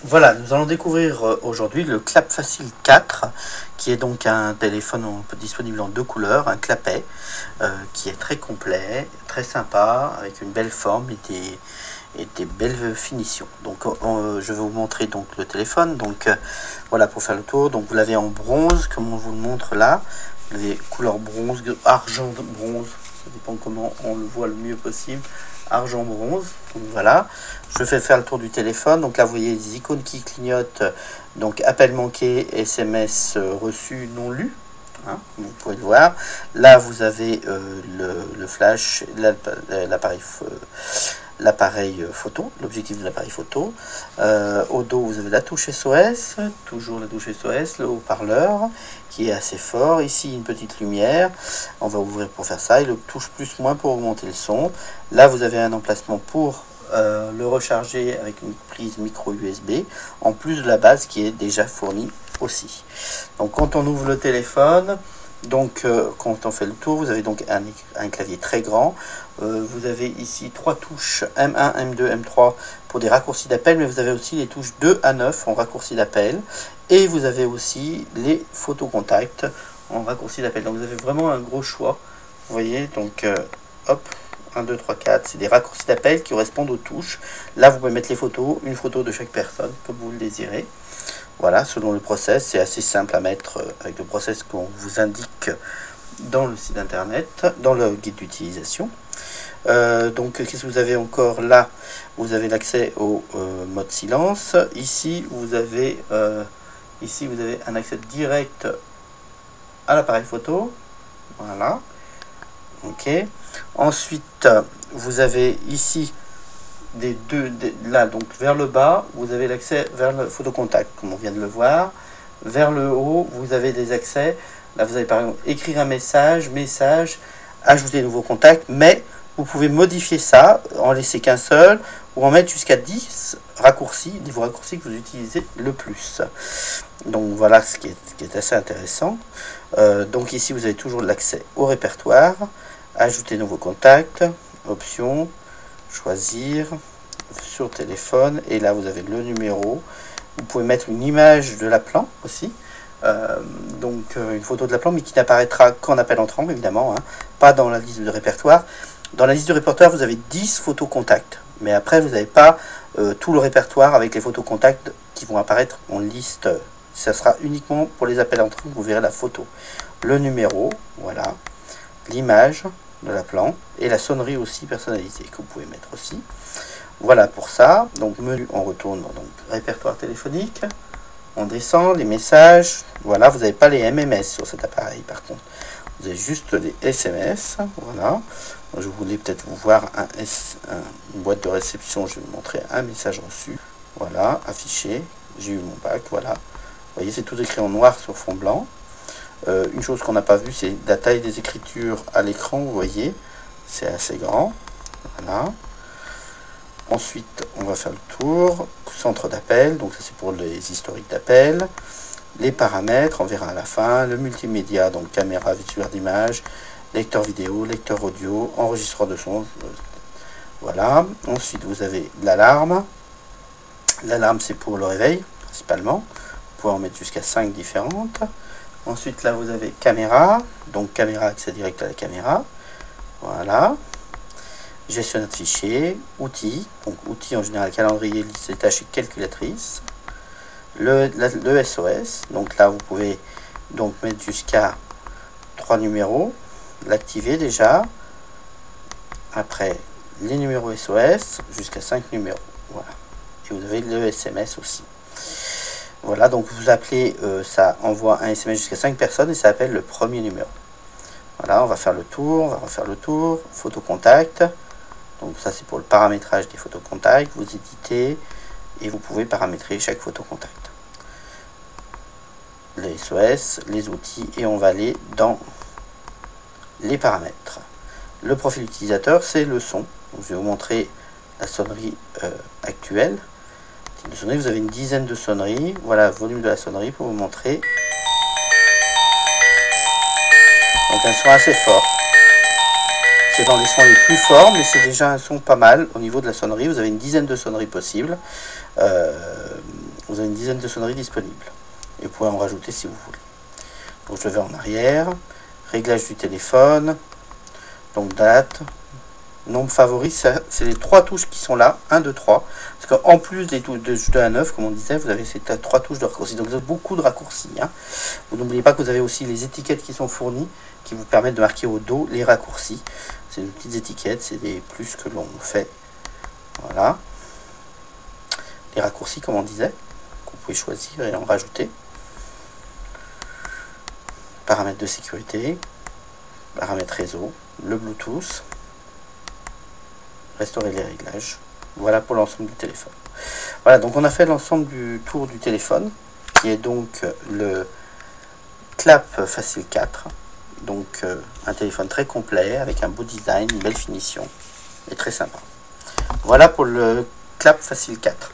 Voilà, nous allons découvrir aujourd'hui le Clap Facile 4, qui est donc un téléphone disponible en deux couleurs, un clapet, qui est très complet, très sympa, avec une belle forme et des belles finitions. Donc je vais vous montrer donc le téléphone. Donc voilà, pour faire le tour, donc vous l'avez en bronze, comme on vous le montre là. Vous l'avez couleur bronze, argent bronze, ça dépend comment on le voit le mieux possible. Argent bronze, donc voilà, je fais faire le tour du téléphone. Donc là vous voyez les icônes qui clignotent, donc appel manqué, SMS reçu non lu, hein, vous pouvez le voir. Là vous avez le flash, l'appareil photo, l'objectif de l'appareil photo. Au dos vous avez la touche SOS, toujours la touche SOS, le haut-parleur qui est assez fort. Ici une petite lumière, on va ouvrir pour faire ça, et le touche plus moins pour augmenter le son. Là vous avez un emplacement pour le recharger avec une prise micro USB, en plus de la base qui est déjà fournie aussi. Donc quand on ouvre le téléphone, donc quand on fait le tour, vous avez donc un clavier très grand. Vous avez ici trois touches M1, M2, M3 pour des raccourcis d'appel, mais vous avez aussi les touches 2 à 9 en raccourci d'appel, et vous avez aussi les photos contacts en raccourci d'appel. Donc vous avez vraiment un gros choix. Vous voyez, donc hop, 1, 2, 3, 4, c'est des raccourcis d'appel qui correspondent aux touches. Là vous pouvez mettre les photos, une photo de chaque personne comme vous le désirez. Voilà, selon le process, c'est assez simple à mettre avec le process qu'on vous indique dans le site internet, dans le guide d'utilisation. Donc qu'est-ce que vous avez encore là? Vous avez l'accès au mode silence. Ici vous avez un accès direct à l'appareil photo. Voilà. Ok. Ensuite vous avez ici là donc vers le bas vous avez l'accès vers le photocontact comme on vient de le voir. Vers le haut vous avez des accès. Là vous avez par exemple écrire un message, ajouter de nouveaux contacts, mais vous pouvez modifier ça, en laisser qu'un seul, ou en mettre jusqu'à 10 raccourcis, des raccourcis que vous utilisez le plus. Donc voilà ce qui est assez intéressant. Donc ici vous avez toujours l'accès au répertoire, ajouter de nouveaux contacts, options, choisir sur téléphone, et là vous avez le numéro. Vous pouvez mettre une image de l'appelant aussi. Une photo de l'appelant, mais qui n'apparaîtra qu'en appel entrant évidemment, hein, pas dans la liste de répertoire. Dans la liste de répertoire vous avez 10 photos contacts, mais après vous n'avez pas tout le répertoire avec les photos contacts qui vont apparaître en liste. Ça sera uniquement pour les appels entrants, vous verrez la photo, le numéro, voilà, l'image de l'appelant et la sonnerie aussi personnalisée que vous pouvez mettre aussi. Voilà pour ça. Donc menu, on retourne donc répertoire téléphonique. On descend, les messages, voilà, vous n'avez pas les MMS sur cet appareil par contre. Vous avez juste les SMS, voilà. Je voulais peut-être vous voir une boîte de réception, je vais vous montrer un message reçu. Voilà, affiché, j'ai eu mon bac, voilà. Vous voyez, c'est tout écrit en noir sur fond blanc. Une chose qu'on n'a pas vue, c'est la taille des écritures à l'écran, vous voyez, c'est assez grand, voilà. Ensuite, on va faire le tour, centre d'appel, donc ça c'est pour les historiques d'appel, les paramètres, on verra à la fin, le multimédia, donc caméra, vecteur d'image, lecteur vidéo, lecteur audio, enregistreur de son, voilà. Ensuite, vous avez l'alarme. L'alarme, c'est pour le réveil, principalement. Vous pouvez en mettre jusqu'à 5 différentes. Ensuite, là, vous avez caméra, donc caméra, accès direct à la caméra, voilà. Gestionnaire de fichiers, outils, donc outils en général, calendrier, liste des tâches et calculatrice. Le SOS, donc là vous pouvez donc mettre jusqu'à 3 numéros, l'activer déjà. Après les numéros SOS, jusqu'à 5 numéros, voilà. Et vous avez le SMS aussi. Voilà, donc vous appelez, ça envoie un SMS jusqu'à 5 personnes et ça appelle le premier numéro. Voilà, on va faire le tour, on va refaire le tour, photo contact. Donc ça c'est pour le paramétrage des photos contacts, vous éditez et vous pouvez paramétrer chaque photo contact. Les SOS, les outils, et on va aller dans les paramètres. Le profil utilisateur, c'est le son. Donc, je vais vous montrer la sonnerie actuelle. Vous avez une dizaine de sonneries. Voilà le volume de la sonnerie pour vous montrer. Donc un son assez fort. C'est dans les sons les plus forts, mais c'est déjà un son pas mal au niveau de la sonnerie. Vous avez une dizaine de sonneries possibles. Vous avez une dizaine de sonneries disponibles. Et vous pouvez en rajouter si vous voulez. Donc je vais en arrière. Réglage du téléphone. Donc date. Nombre favori, c'est les 3 touches qui sont là. 1, 2, 3. Parce qu'en plus des touches de 1 à 9, comme on disait, vous avez ces 3 touches de raccourcis. Donc vous avez beaucoup de raccourcis. Hein. Vous n'oubliez pas que vous avez aussi les étiquettes qui sont fournies, qui vous permettent de marquer au dos les raccourcis. C'est des petites étiquettes, c'est des plus que l'on fait. Voilà. Les raccourcis, comme on disait, que vous pouvez choisir et en rajouter. Paramètres de sécurité, paramètres réseau, le Bluetooth, restaurer les réglages. Voilà pour l'ensemble du téléphone. Voilà, donc on a fait l'ensemble du tour du téléphone, qui est donc le Clap Facile 4. Donc un téléphone très complet, avec un beau design, une belle finition, et très sympa. Voilà pour le Clap Facile 4.